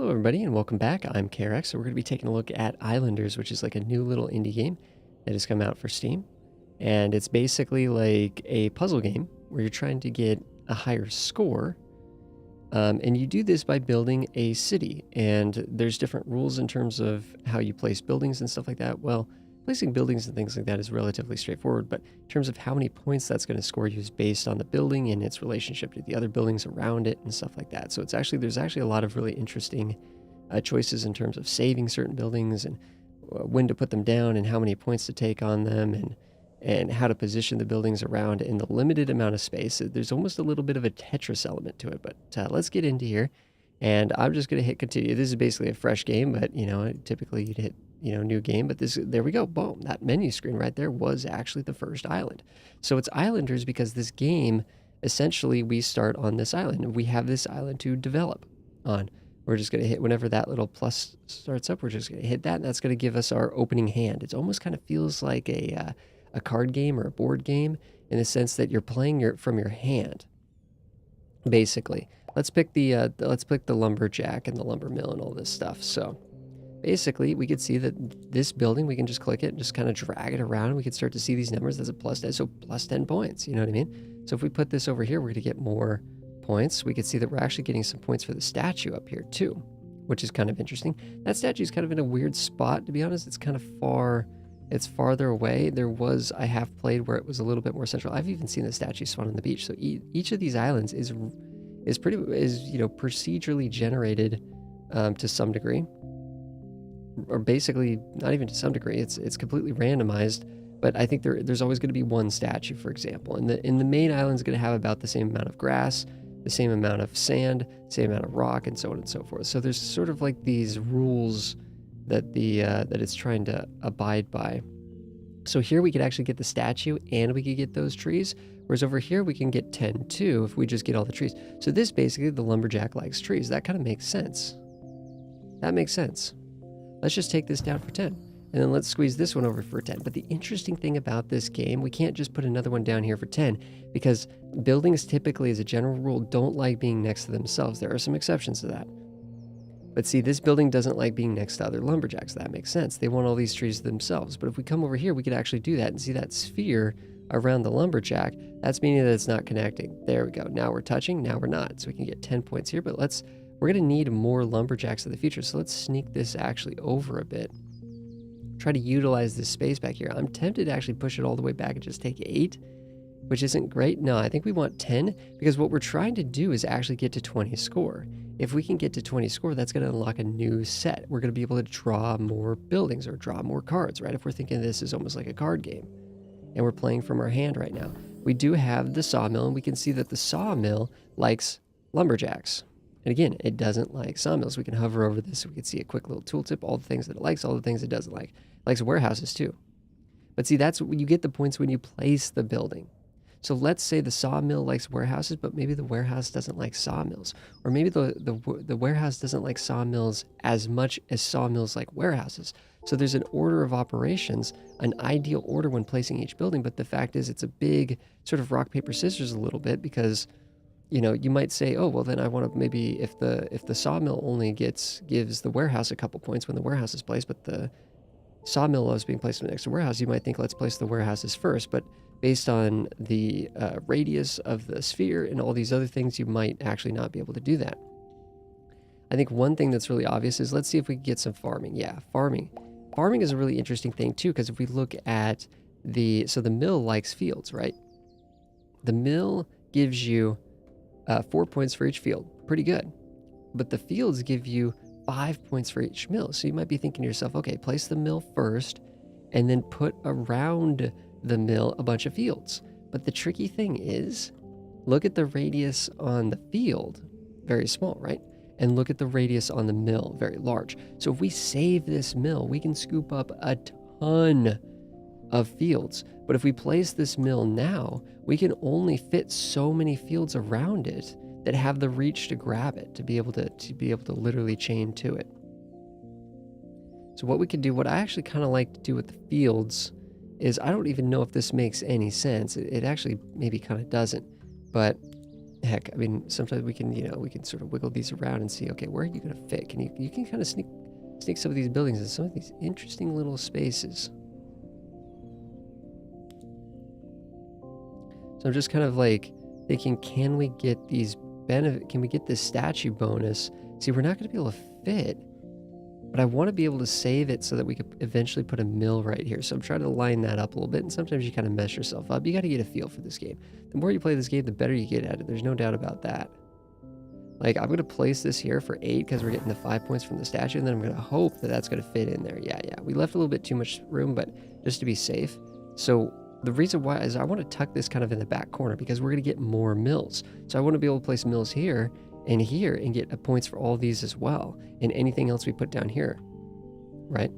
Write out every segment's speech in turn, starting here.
Hello, everybody, and welcome back. I'm KRX. So we're going to be taking a look at Islanders, which is like a new little indie game that has come out for Steam. And it's basically like a puzzle game where you're trying to get a higher score. And you do this by building a city. And there's different rules in terms of how you place buildings and stuff like that. Well, placing buildings and things like that is relatively straightforward, but in terms of how many points that's going to score you is based on the building and its relationship to the other buildings around it and stuff like that. So there's actually a lot of really interesting choices in terms of saving certain buildings and when to put them down and how many points to take on them and how to position the buildings around in the limited amount of space. There's almost a little bit of a Tetris element to it, but let's get into here. And I'm just going to hit continue. This is basically a fresh game, but typically you'd hit new game, but there we go. Boom. That menu screen right there was actually the first island. So it's Islanders because this game, essentially we start on this island and we have this island to develop on. We're just going to hit whenever that little plus starts up, we're just going to hit that and that's going to give us our opening hand. It almost kind of feels like a card game or a board game in the sense that you're playing from your hand. Basically, let's pick the lumberjack and the lumber mill and all this stuff. So basically, we could see that this building, we can just click it and just kind of drag it around. We can start to see these numbers. That's a plus 10, so plus 10 points, you know what I mean? So if we put this over here, we're going to get more points. We could see that we're actually getting some points for the statue up here too, which is kind of interesting. That statue is kind of in a weird spot, to be honest. It's kind of far, it's farther away. I have played where it was a little bit more central. I've even seen the statue spawn on the beach. So each of these islands is procedurally generated to some degree. Or basically not even to some degree, it's completely randomized, but I think there's always going to be one statue, for example, and the main island is going to have about the same amount of grass, the same amount of sand, same amount of rock, and so on and so forth. So there's sort of like these rules that that it's trying to abide by. So here we could actually get the statue and we could get those trees, whereas over here we can get 10 too if we just get all the trees. So this basically, the lumberjack likes trees. That kind of makes sense. That makes sense. Let's just take this down for 10. And then let's squeeze this one over for 10. But the interesting thing about this game, we can't just put another one down here for 10 because buildings typically, as a general rule, don't like being next to themselves. There are some exceptions to that. But see, this building doesn't like being next to other lumberjacks. That makes sense. They want all these trees themselves. But if we come over here, we could actually do that and see that sphere around the lumberjack. That's meaning that it's not connecting. There we go. Now we're touching. Now we're not. So we can get 10 points here. But we're going to need more lumberjacks in the future. So let's sneak this actually over a bit. Try to utilize this space back here. I'm tempted to actually push it all the way back and just take 8, which isn't great. No, I think we want 10 because what we're trying to do is actually get to 20 score. If we can get to 20 score, that's going to unlock a new set. We're going to be able to draw more buildings or draw more cards, right? If we're thinking this is almost like a card game and we're playing from our hand right now. We do have the sawmill and we can see that the sawmill likes lumberjacks. And again, it doesn't like sawmills. We can hover over this. We can see a quick little tooltip, all the things that it likes, all the things it doesn't like. It likes warehouses too. But see, that's when you get the points when you place the building. So let's say the sawmill likes warehouses, but maybe the warehouse doesn't like sawmills. Or maybe the warehouse doesn't like sawmills as much as sawmills like warehouses. So there's an order of operations, an ideal order when placing each building. But the fact is it's a big sort of rock, paper, scissors a little bit because you might say, oh, well, then I want to maybe if the sawmill only gives the warehouse a couple points when the warehouse is placed, but the sawmill loves being placed next to the warehouse, you might think let's place the warehouses first. But based on the radius of the sphere and all these other things, you might actually not be able to do that. I think one thing that's really obvious is let's see if we can get some farming. Yeah, farming. Farming is a really interesting thing too, because if we look at the mill likes fields, right? The mill gives you 4 points for each field. Pretty good. But the fields give you 5 points for each mill. So you might be thinking to yourself, okay, place the mill first and then put around the mill a bunch of fields. But the tricky thing is, look at the radius on the field, very small, right? And look at the radius on the mill, very large. So if we save this mill, we can scoop up a ton of fields. But if we place this mill now, we can only fit so many fields around it that have the reach to grab it, to be able to literally chain to it. So what we can do, what I actually kind of like to do with the fields is, I don't even know if this makes any sense. It actually maybe kind of doesn't, but heck, I mean, sometimes we can, we can sort of wiggle these around and see, okay, where are you going to fit? Can you can kind of sneak some of these buildings in some of these interesting little spaces. So I'm just kind of like thinking, can we get these can we get this statue bonus? See, we're not going to be able to fit, but I want to be able to save it so that we could eventually put a mill right here. So I'm trying to line that up a little bit, and sometimes you kind of mess yourself up. You got to get a feel for this game. The more you play this game, the better you get at it. There's no doubt about that. Like, I'm going to place this here for 8 because we're getting the 5 points from the statue, and then I'm going to hope that that's going to fit in there. Yeah. We left a little bit too much room, but just to be safe. So the reason why is I want to tuck this kind of in the back corner because we're going to get more mills. So I want to be able to place mills here and get points for all these as well, and anything else we put down here, right?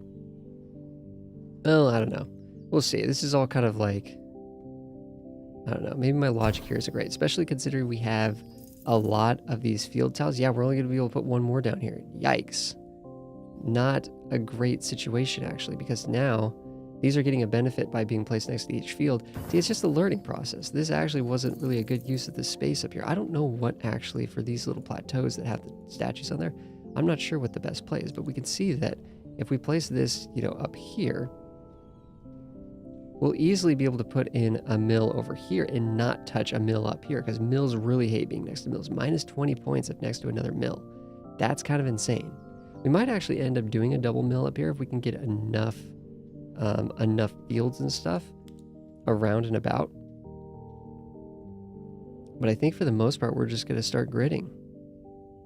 Well, I don't know. We'll see. This is all kind of like, I don't know. Maybe my logic here isn't great, especially considering we have a lot of these field tiles. Yeah, we're only going to be able to put one more down here. Yikes. Not a great situation, actually, because now these are getting a benefit by being placed next to each field. See, it's just a learning process. This actually wasn't really a good use of the space up here. I don't know what actually, for these little plateaus that have the statues on there, I'm not sure what the best play is, but we can see that if we place this, up here, we'll easily be able to put in a mill over here and not touch a mill up here, because mills really hate being next to mills. Minus 20 points if next to another mill. That's kind of insane. We might actually end up doing a double mill up here if we can get enough fields and stuff around and about. But I think for the most part, we're just going to start gridding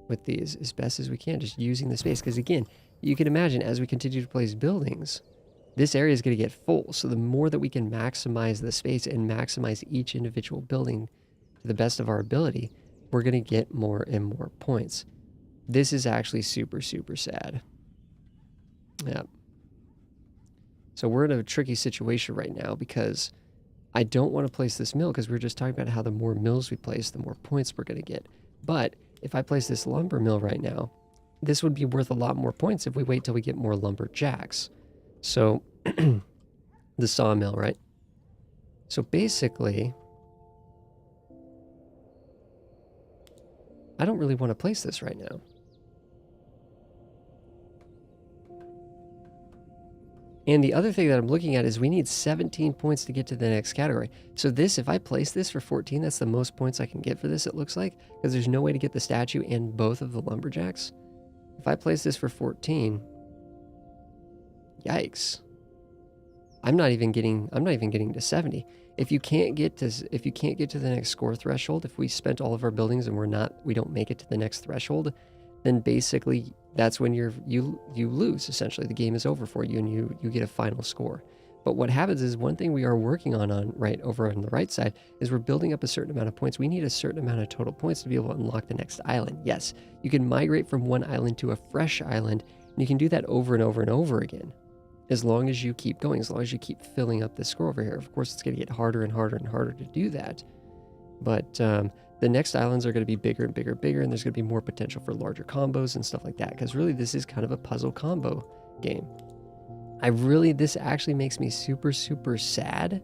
with these as best as we can, just using the space. Because again, you can imagine as we continue to place buildings, this area is going to get full. So the more that we can maximize the space and maximize each individual building to the best of our ability, we're going to get more and more points. This is actually super, super sad. Yeah. So we're in a tricky situation right now because I don't want to place this mill because we were just talking about how the more mills we place, the more points we're going to get. But if I place this lumber mill right now, this would be worth a lot more points if we wait till we get more lumberjacks. So the sawmill, right? So basically, I don't really want to place this right now. And the other thing that I'm looking at is we need 17 points to get to the next category. So this, if I place this for 14, that's the most points I can get for this, it looks like, because there's no way to get the statue and both of the lumberjacks. If I place this for 14, yikes. I'm not even getting to 70. If you can't get to the next score threshold, if we spent all of our buildings and we don't make it to the next threshold, then basically that's when you lose. Essentially, the game is over for you and you get a final score. But what happens is, one thing we are working on right over on the right side is we're building up a certain amount of points. We need a certain amount of total points to be able to unlock the next island. Yes, you can migrate from one island to a fresh island, and you can do that over and over and over again, as long as you keep going, as long as you keep filling up this score over here. Of course, it's going to get harder and harder and harder to do that. But the next islands are going to be bigger and bigger and bigger, and there's going to be more potential for larger combos and stuff like that, because really this is kind of a puzzle combo game. This actually makes me super, super sad,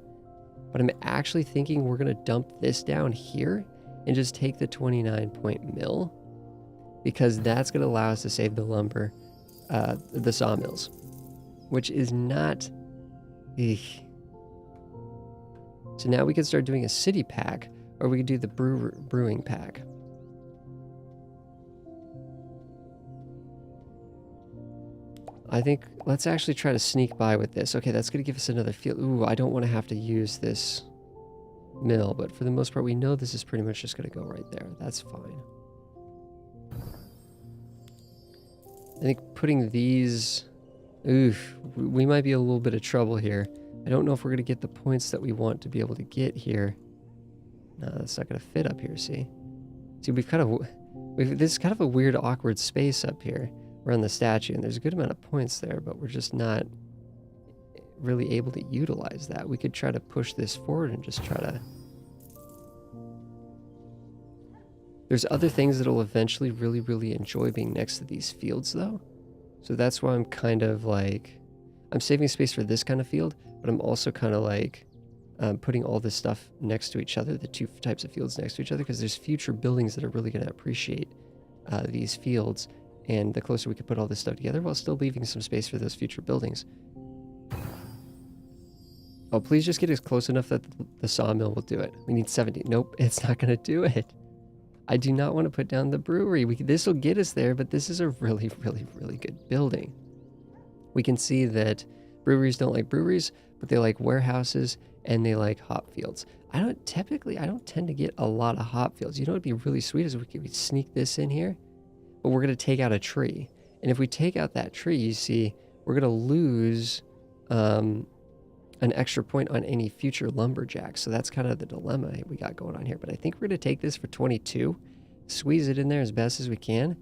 but I'm actually thinking we're going to dump this down here and just take the 29-point mill, because that's going to allow us to save the lumber, the sawmills, which is not... So now we can start doing a city pack, or we could do the brewing pack. I think let's actually try to sneak by with this. Okay, that's going to give us another field. Ooh, I don't want to have to use this mill, but for the most part, we know this is pretty much just going to go right there. That's fine. I think putting these... Oof, we might be a little bit of trouble here. I don't know if we're going to get the points that we want to be able to get here. No, that's not going to fit up here, see? See, this is kind of a weird, awkward space up here around the statue, and there's a good amount of points there, but we're just not really able to utilize that. We could try to push this forward and just try to... There's other things that'll eventually really, really enjoy being next to these fields, though. So that's why I'm kind of like... I'm saving space for this kind of field, but I'm also kind of like... putting all this stuff next to each other, the two types of fields next to each other, because there's future buildings that are really going to appreciate these fields. And the closer we could put all this stuff together while still leaving some space for those future buildings. Oh, please just get us close enough that the sawmill will do it. We need 70. Nope, it's not going to do it. I do not want to put down the brewery. This will get us there, but this is a really, really, really good building. We can see that breweries don't like breweries, but they like warehouses and they like hop fields. I don't tend to get a lot of hop fields. You know what would be really sweet is we could sneak this in here, but we're going to take out a tree. And if we take out that tree, you see, we're going to lose an extra point on any future lumberjacks. So that's kind of the dilemma we got going on here. But I think we're going to take this for 22, squeeze it in there as best as we can.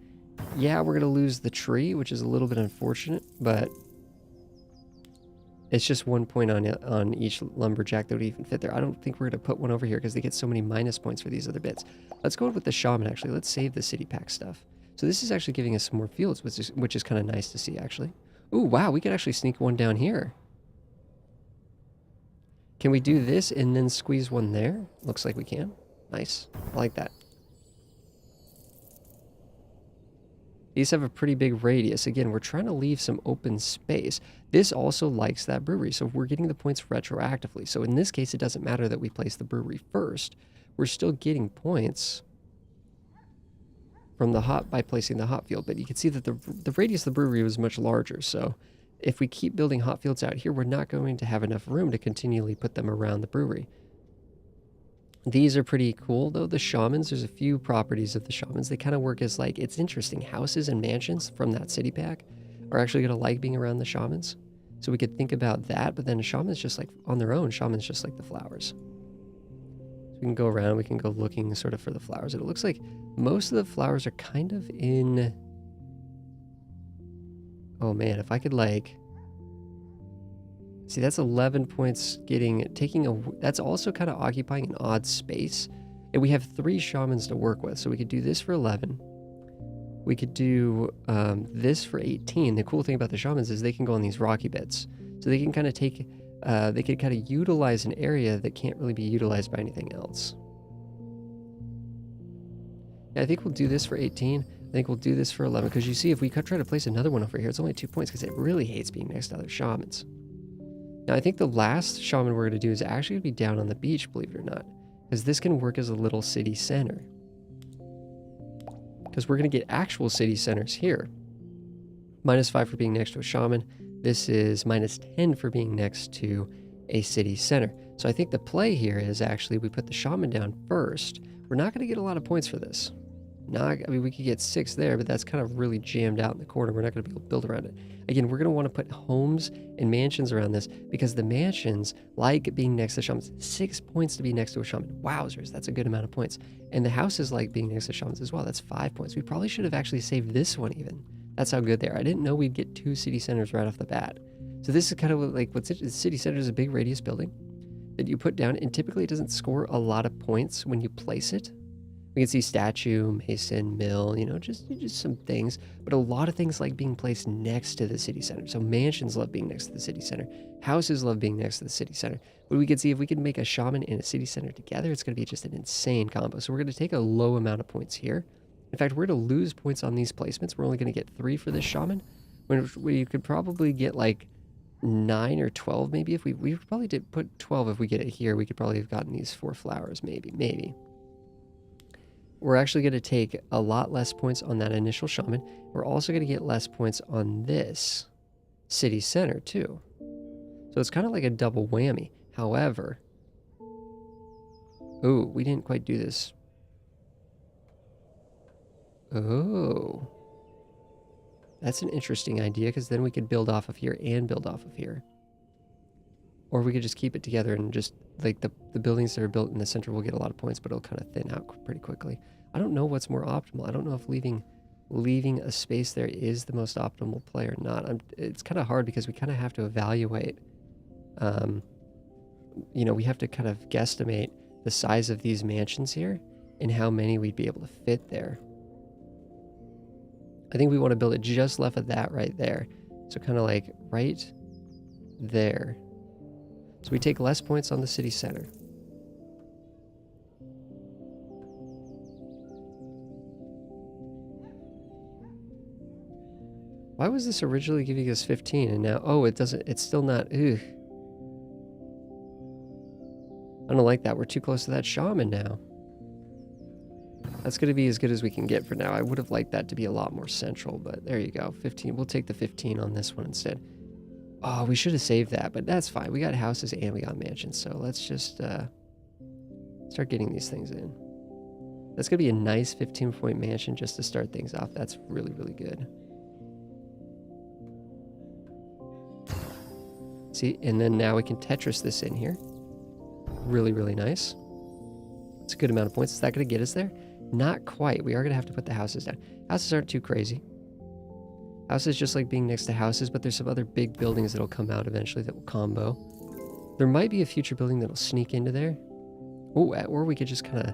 Yeah, we're going to lose the tree, which is a little bit unfortunate, but it's just 1 point on each lumberjack that would even fit there. I don't think we're going to put one over here because they get so many minus points for these other bits. Let's go with the shaman, actually. Let's save the city pack stuff. So this is actually giving us some more fields, which is kind of nice to see, actually. Ooh, wow, we could actually sneak one down here. Can we do this and then squeeze one there? Looks like we can. Nice. I like that. These have a pretty big radius. Again, we're trying to leave some open space. This also likes that brewery, so we're getting the points retroactively. So in this case, it doesn't matter that we place the brewery first. We're still getting points from the hop by placing the hop field. But you can see that the radius of the brewery was much larger. So if we keep building hop fields out here, we're not going to have enough room to continually put them around the brewery. These are pretty cool, though. The shamans, there's a few properties of the shamans. They kind of work as like, it's interesting. Houses and mansions from that city pack are actually going to like being around the shamans. So we could think about that, but then a shaman's just like on their own. Shaman's just like the flowers. So we can go around, we can go looking sort of for the flowers. And it looks like most of the flowers are kind of in... Oh man, if I could like... See, that's 11 points that's also kind of occupying an odd space. And we have 3 shamans to work with, so we could do this for 11. We could do this for 18. The cool thing about the shamans is they can go on these rocky bits. So they can kind of they could kind of utilize an area that can't really be utilized by anything else. Yeah, I think we'll do this for 18. I think we'll do this for 11, because you see, if we could try to place another one over here, it's only 2 points, because it really hates being next to other shamans. Now, I think the last shaman we're going to do is actually going to be down on the beach, believe it or not, because this can work as a little city center. Because we're going to get actual city centers here. -5 for being next to a shaman. This is -10 for being next to a city center. So I think the play here is actually we put the shaman down first. We're not going to get a lot of points for this. I mean, we could get 6 there, but that's kind of really jammed out in the corner. We're not going to be able to build around it. Again, we're going to want to put homes and mansions around this, because the mansions like being next to shamans. 6 points to be next to a shaman. Wowzers, that's a good amount of points. And the houses like being next to shamans as well. That's 5 points. We probably should have actually saved this one even. That's how good they are. I didn't know we'd get 2 city centers right off the bat. So this is kind of like the city center is a big radius building that you put down, and typically it doesn't score a lot of points when you place it. We can see statue, mason, mill, you know, just some things. But a lot of things like being placed next to the city center. So mansions love being next to the city center. Houses love being next to the city center. But we can see if we can make a shaman and a city center together, it's going to be just an insane combo. So we're going to take a low amount of points here. In fact, we're going to lose points on these placements. We're only going to get 3 for this shaman. When we could probably get like 9 or 12 maybe. If we probably did put 12 if we get it here. We could probably have gotten these 4 flowers maybe. We're actually going to take a lot less points on that initial shaman. We're also going to get less points on this city center too. So it's kind of like a double whammy. However, oh, we didn't quite do this. Oh, that's an interesting idea, because then we could build off of here and build off of here. Or we could just keep it together and just, like, the buildings that are built in the center will get a lot of points, but it'll kind of thin out pretty quickly. I don't know what's more optimal. I don't know if leaving a space there is the most optimal play or not. It's kind of hard, because we kind of have to evaluate, you know, we have to kind of guesstimate the size of these mansions here and how many we'd be able to fit there. I think we want to build it just left of that right there. So kind of like right there. So we take less points on the city center. Why was this originally giving us 15 and now, oh, it doesn't, it's still not, ugh. I don't like that. We're too close to that shaman now. That's going to be as good as we can get for now. I would have liked that to be a lot more central, but there you go. 15. We'll take the 15 on this one instead. Oh, we should have saved that, but that's fine. We got houses and we got mansions, so let's just start getting these things in. That's going to be a nice 15-point mansion just to start things off. That's really, really good. See, and then now we can Tetris this in here. Really, really nice. It's a good amount of points. Is that going to get us there? Not quite. We are going to have to put the houses down. Houses aren't too crazy. Houses just like being next to houses, but there's some other big buildings that'll come out eventually that will combo. There might be a future building that'll sneak into there. Oh, or we could just kind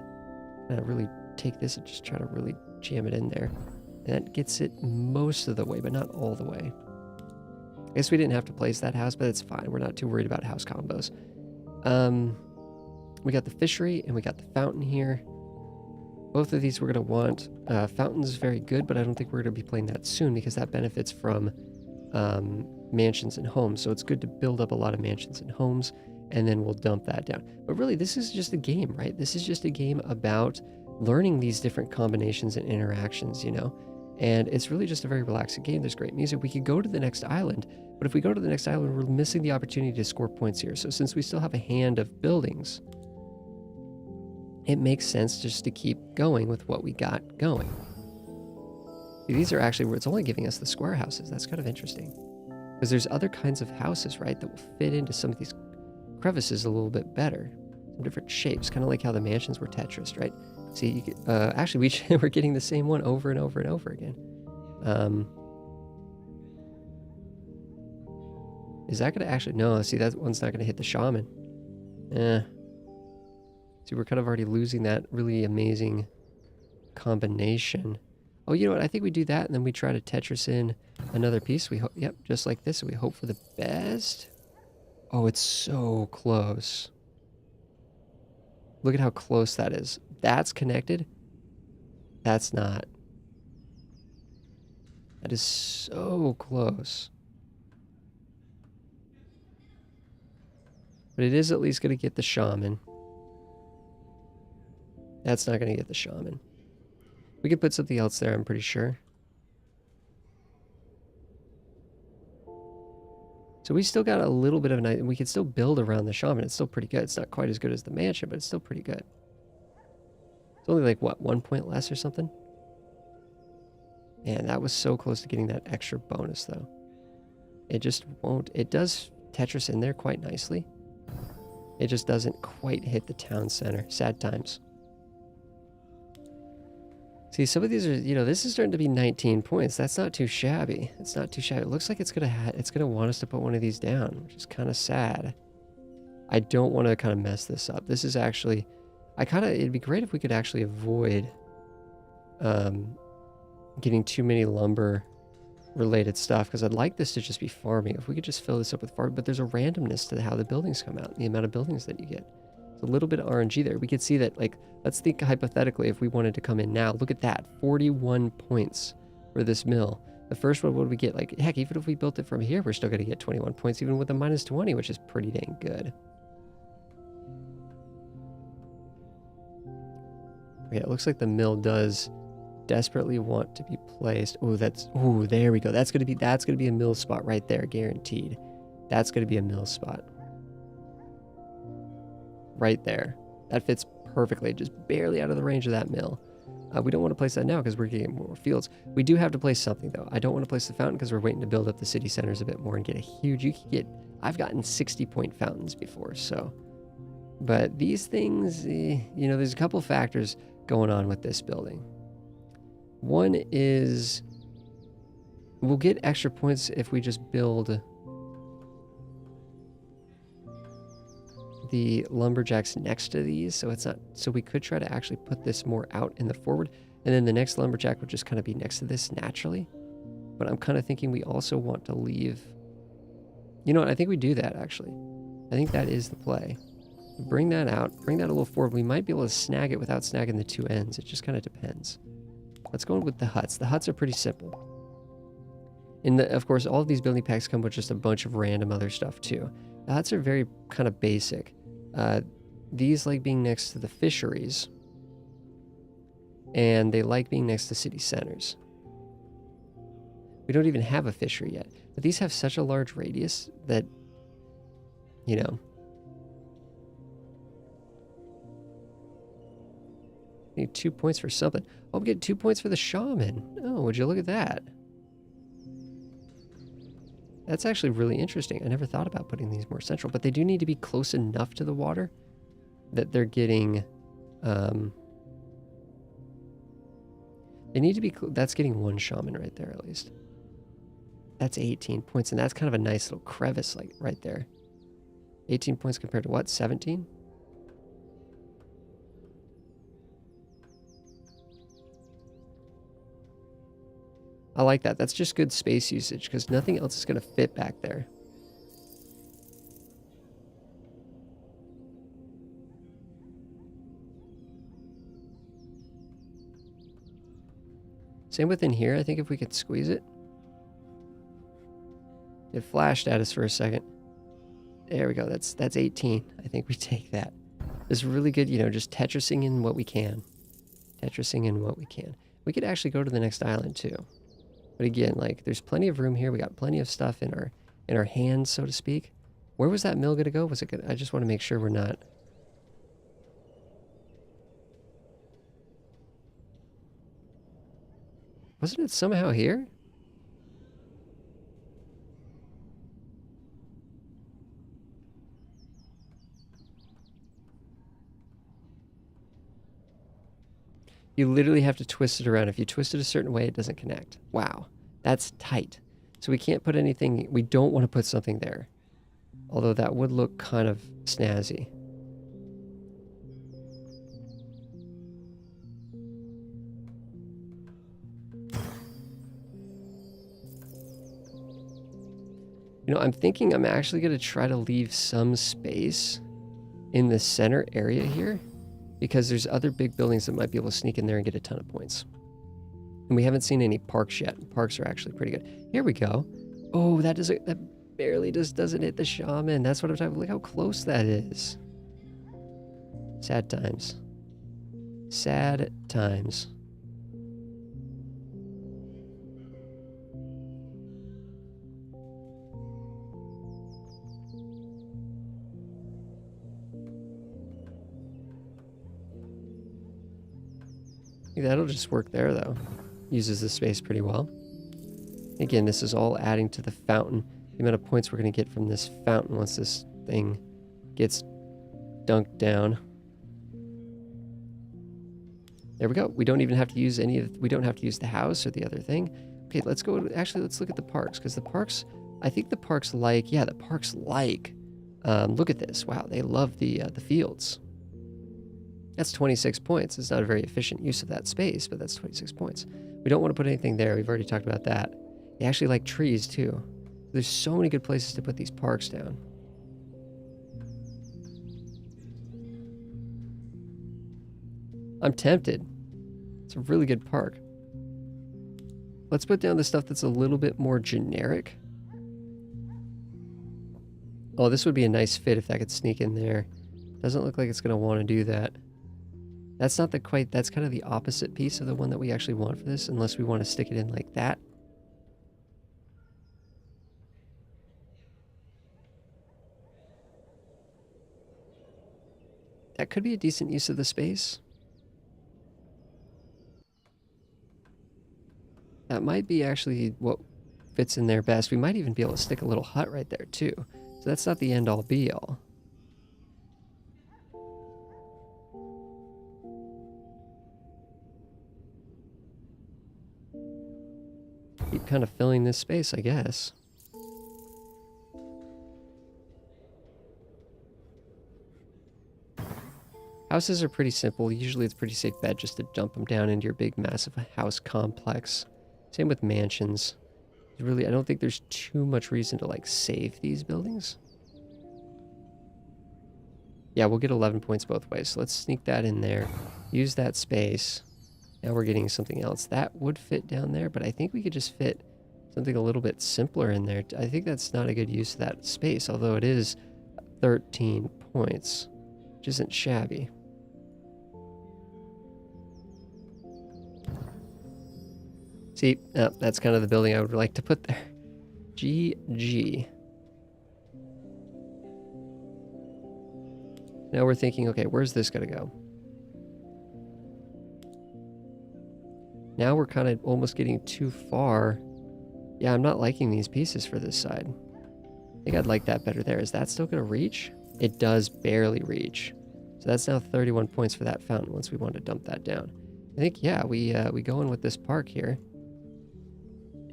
of really take this and just try to really jam it in there. And that gets it most of the way, but not all the way. I guess we didn't have to place that house, but it's fine. We're not too worried about house combos. We got the fishery and we got the fountain here. Both of these we're going to want. Fountain's very good, but I don't think we're going to be playing that soon because that benefits from mansions and homes. So it's good to build up a lot of mansions and homes, and then we'll dump that down. But really, this is just a game, right? This is just a game about learning these different combinations and interactions, you know? And it's really just a very relaxing game. There's great music. We could go to the next island, but if we go to the next island, we're missing the opportunity to score points here. So since we still have a hand of buildings, it makes sense just to keep going with what we got going. See, these are actually where it's only giving us the square houses. That's kind of interesting. Because there's other kinds of houses, right, that will fit into some of these crevices a little bit better. Some different shapes, kind of like how the mansions were Tetris, right? See, you could, actually, we're getting the same one over and over and over again. Is that going to actually... No, see, that one's not going to hit the shaman. See, we're kind of already losing that really amazing combination. Oh, you know what? I think we do that, and then we try to Tetris in another piece. We hope, yep, just like this. We hope for the best. Oh, it's so close. Look at how close that is. That's connected. That's not. That is so close. But it is at least going to get the shaman. That's not going to get the shaman. We could put something else there, I'm pretty sure. So we still got a little bit of an... We could still build around the shaman. It's still pretty good. It's not quite as good as the mansion, but it's still pretty good. It's only like, what, 1 point less or something? Man, that was so close to getting that extra bonus, though. It just won't... It does Tetris in there quite nicely. It just doesn't quite hit the town center. Sad times. See, some of these are, you know, this is starting to be 19 points. That's not too shabby. It's not too shabby. It looks like it's gonna want us to put one of these down, which is kind of sad. I don't want to kind of mess this up. This is actually, it'd be great if we could actually avoid getting too many lumber related stuff, because I'd like this to just be farming. If we could just fill this up with farming, but there's a randomness to how the buildings come out, the amount of buildings that you get. A little bit of RNG there. We could see that, like, let's think hypothetically if we wanted to come in now. Look at that, 41 points for this mill. The first one, what did we get? Like, heck, even if we built it from here, we're still going to get 21 points, even with a minus 20, which is pretty dang good. Okay, it looks like the mill does desperately want to be placed. Oh, there we go. That's going to be a mill spot right there, guaranteed. That's going to be a mill spot. Right there. That fits perfectly, just barely out of the range of that mill. We don't want to place that now because we're getting more fields. We do have to place something, though. I don't want to place the fountain because we're waiting to build up the city centers a bit more and get a huge... I've gotten 60-point fountains before, so... But these things, you know, there's a couple factors going on with this building. One is we'll get extra points if we just build the lumberjacks next to these, so it's not... So we could try to actually put this more out in the forward, and then the next lumberjack would just kind of be next to this naturally. But I'm kind of thinking we also want to leave... You know what? I think we do that, actually. I think that is the play. Bring that out. Bring that a little forward. We might be able to snag it without snagging the two ends. It just kind of depends. Let's go with the huts. The huts are pretty simple. Of course, all of these building packs come with just a bunch of random other stuff too. The huts are very kind of basic. These like being next to the fisheries. And they like being next to city centers. We don't even have a fishery yet. But these have such a large radius that, you know, need 2 points for something. Oh, I'm getting 2 points for the shaman. Oh, would you look at that? That's actually really interesting. I never thought about putting these more central, but they do need to be close enough to the water that they're getting, they need to be, that's getting 1 shaman right there at least. That's 18 points, and that's kind of a nice little crevice like right there. 18 points compared to what, 17? I like that. That's just good space usage because nothing else is going to fit back there. Same with in here. I think if we could squeeze it. It flashed at us for a second. There we go. That's 18. I think we take that. It's really good, you know, just Tetrising in what we can. Tetrising in what we can. We could actually go to the next island too. But again, like there's plenty of room here. We got plenty of stuff in our hands, so to speak. Where was that mill gonna go? Was it good? I just want to make sure we're not. Wasn't it somehow here? You literally have to twist it around. If you twist it a certain way, it doesn't connect. Wow, that's tight. So we can't put anything, we don't want to put something there. Although that would look kind of snazzy. You know, I'm thinking I'm actually going to try to leave some space in the center area here, because there's other big buildings that might be able to sneak in there and get a ton of points. And we haven't seen any parks yet. Parks are actually pretty good. Here we go. Oh, that barely doesn't hit the shaman. That's what I'm talking about. Look how close that is. Sad times. Sad times. That'll just work there though. Uses the space pretty well. Again, this is all adding to the fountain. The amount of points we're going to get from this fountain once this thing gets dunked down. There we go. We don't even have to use we don't have to use the house or the other thing. Okay, let's go. Actually, let's look at the parks, because the parks, I think the parks like, yeah, the parks like, look at this. Wow, they love the fields. That's 26 points. It's not a very efficient use of that space, but that's 26 points. We don't want to put anything there. We've already talked about that. They actually like trees too. There's so many good places to put these parks down. I'm tempted. It's a really good park. Let's put down the stuff that's a little bit more generic. Oh, this would be a nice fit if that could sneak in there. Doesn't look like it's going to want to do that. That's not that's kind of the opposite piece of the one that we actually want for this, unless we want to stick it in like that. That could be a decent use of the space. That might be actually what fits in there best. We might even be able to stick a little hut right there too. So that's not the end all be all. Keep kind of filling this space, I guess. Houses are pretty simple. Usually it's a pretty safe bet just to dump them down into your big massive house complex. Same with mansions. Really, I don't think there's too much reason to like save these buildings. Yeah, we'll get 11 points both ways. So let's sneak that in there. Use that space. Now we're getting something else. That would fit down there, but I think we could just fit something a little bit simpler in there. I think that's not a good use of that space, although it is 13 points, which isn't shabby. See, that's kind of the building I would like to put there. GG. Now we're thinking, okay, where's this going to go? Now we're kind of almost getting too far. Yeah, I'm not liking these pieces for this side. I think I'd like that better there. Is that still going to reach? It does barely reach. So that's now 31 points for that fountain once we want to dump that down. I think, yeah, we go in with this park here.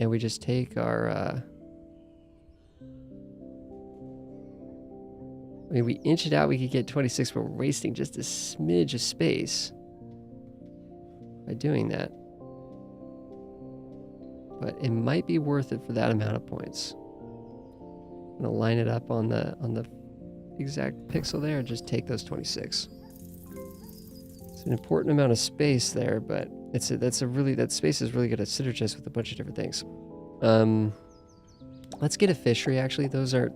And we just take our... I mean, we inch it out, we could get 26, but we're wasting just a smidge of space by doing that. But it might be worth it for that amount of points. I'm gonna line it up on the exact pixel there and just take those 26. It's an important amount of space there, but that space is really going to synergize with a bunch of different things. Let's get a fishery. Actually, those are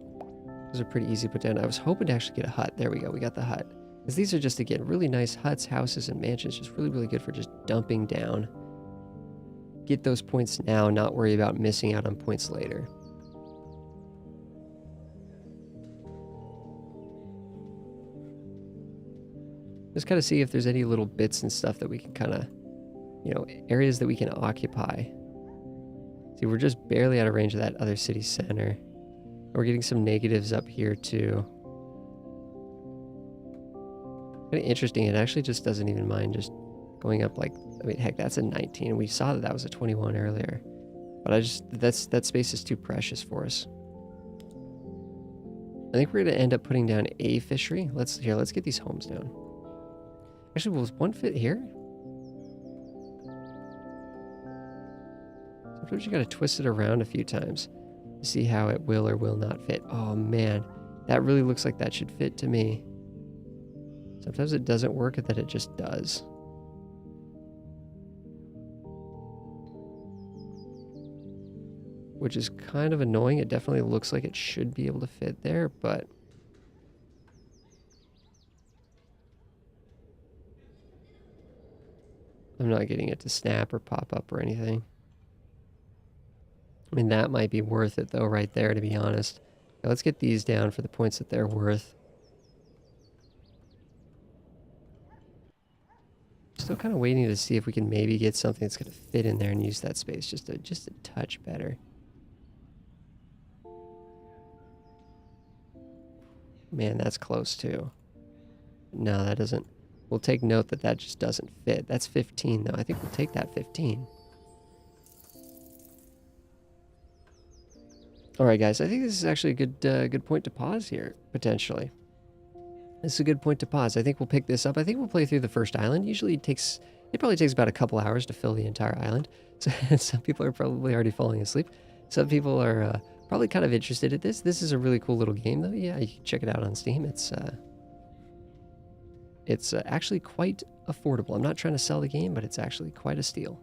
pretty easy to put down. I was hoping to actually get a hut. There we go. We got the hut. Because these are just, again, really nice huts, houses, and mansions. Just really, really good for just dumping down. Get those points now, not worry about missing out on points later. Just kind of see if there's any little bits and stuff that we can kind of, you know, areas that we can occupy. See, we're just barely out of range of that other city center. We're getting some negatives up here too. Kind of interesting. It actually just doesn't even mind just going up like, I mean, heck, that's a 19. We saw that was a 21 earlier. But that space is too precious for us. I think we're going to end up putting down a fishery. Let's get these homes down. Actually, will one fit here? Sometimes you got to twist it around a few times to see how it will or will not fit. Oh man, that really looks like that should fit to me. Sometimes it doesn't work and then it just does. Which is kind of annoying. It definitely looks like it should be able to fit there, but... I'm not getting it to snap or pop up or anything. I mean, that might be worth it though right there, to be honest. Now, let's get these down for the points that they're worth. Still kind of waiting to see if we can maybe get something that's going to fit in there and use that space just a touch better. Man, that's close too. No, that doesn't. We'll take note that just doesn't fit. That's 15 though. I think we'll take that 15. All right, guys. I think this is actually a good point to pause here, potentially. This is a good point to pause. I think we'll pick this up. I think we'll play through the first island. Usually it probably takes about a couple hours to fill the entire island. So some people are probably already falling asleep. Some people are probably kind of interested in this. This is a really cool little game though. Yeah, you can check it out on Steam. It's actually quite affordable. I'm not trying to sell the game, but it's actually quite a steal.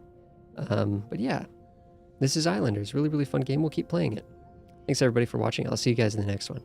But yeah, this is Islanders. Really, really fun game. We'll keep playing it. Thanks everybody for watching. I'll see you guys in the next one.